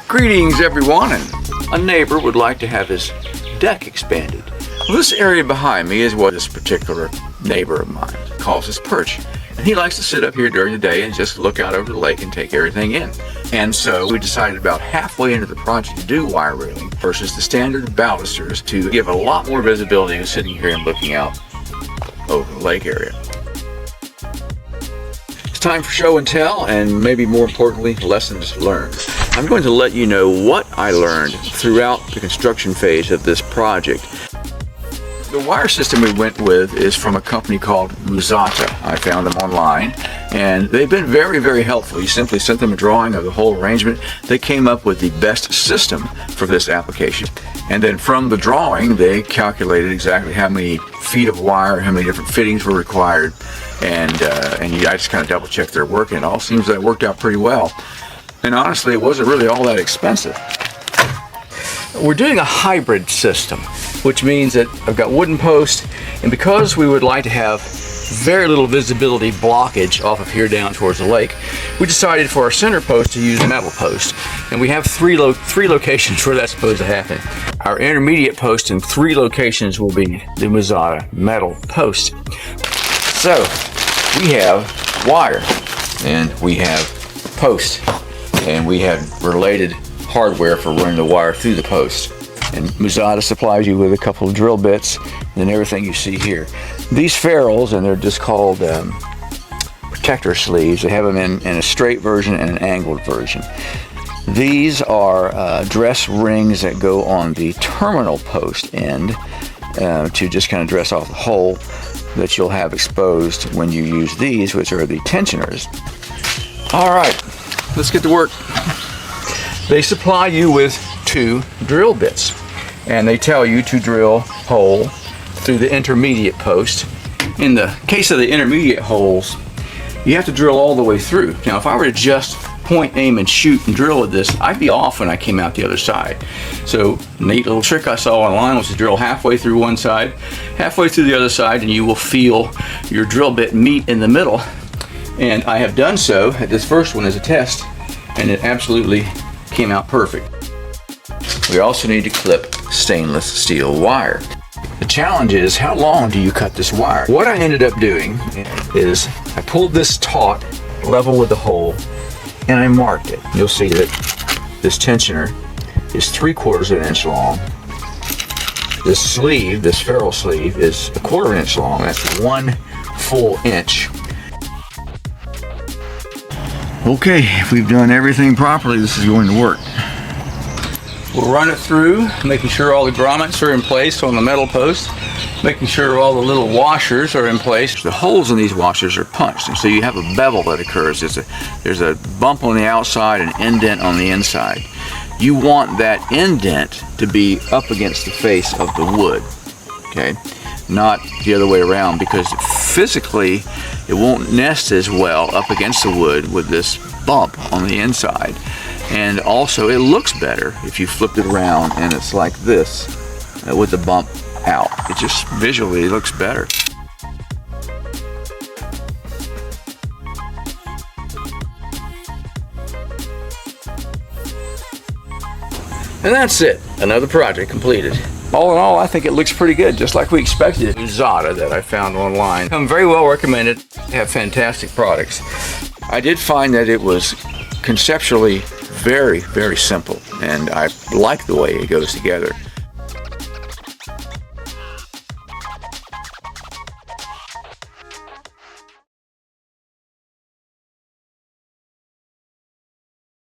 Greetings everyone, and a neighbor would like to have his deck expanded. Well, this area behind me is what this particular neighbor of mine calls his perch. And he likes to sit up here during the day and just look out over the lake and take everything in. And so we decided about halfway into the project to do wire railing versus the standard balusters to give a lot more visibility than sitting here and looking out over the lake area. It's time for show and tell, and maybe more importantly, lessons learned. I'm going to let you know what I learned throughout the construction phase of this project. The wire system we went with is from a company called Muzata. I found them online, and they've been very, very helpful. You simply sent them a drawing of the whole arrangement. They came up with the best system for this application. And then from the drawing, they calculated exactly how many feet of wire, how many different fittings were required, and I just kind of double checked their work, and it all seems that it worked out pretty well. And honestly, it wasn't really all that expensive. We're doing a hybrid system, which means that I've got wooden posts, and because we would like to have very little visibility blockage off of here down towards the lake, we decided for our center post to use metal post. And we have three locations where that's supposed to happen. Our intermediate post in 3 locations will be the Muzata metal post. So we have wire, and we have post, and we have related hardware for running the wire through the post. And Muzata supplies you with a couple of drill bits and everything you see here. These ferrules, and they're just called protector sleeves, they have them in a straight version and an angled version. These are dress rings that go on the terminal post end to just kind of dress off the hole that you'll have exposed when you use these, which are the tensioners. All right, let's get to work. They supply you with 2 drill bits, and they tell you to drill hole through the intermediate post. In the case of the intermediate holes, you have to drill all the way through. Now, if I were to just point, aim, and shoot and drill with this, I'd be off when I came out the other side. So, neat little trick I saw online was to drill halfway through one side, halfway through the other side, and you will feel your drill bit meet in the middle. And I have done so at this first one as a test, and it absolutely came out perfect. We also need to clip stainless steel wire. The challenge is, how long do you cut this wire? What I ended up doing is I pulled this taut level with the hole and I marked it. You'll see that this tensioner is 3/4 of an inch long. This sleeve, this ferrule sleeve, is 1/4 inch long. That's 1 full inch. Okay, if we've done everything properly, this is going to work. We'll run it through, making sure all the grommets are in place on the metal post, making sure all the little washers are in place. The holes in these washers are punched, and so you have a bevel that occurs. There's a bump on the outside and an indent on the inside. You want that indent to be up against the face of the wood, okay? Not the other way around, because physically it won't nest as well up against the wood with this bump on the inside. And also it looks better if you flipped it around and it's like this with the bump out. It just visually looks better. And that's it, another project completed. All in all, I think it looks pretty good, just like we expected. Muzata that I found online. I'm very well recommended. They have fantastic products. I did find that it was conceptually very, very simple, and I like the way it goes together.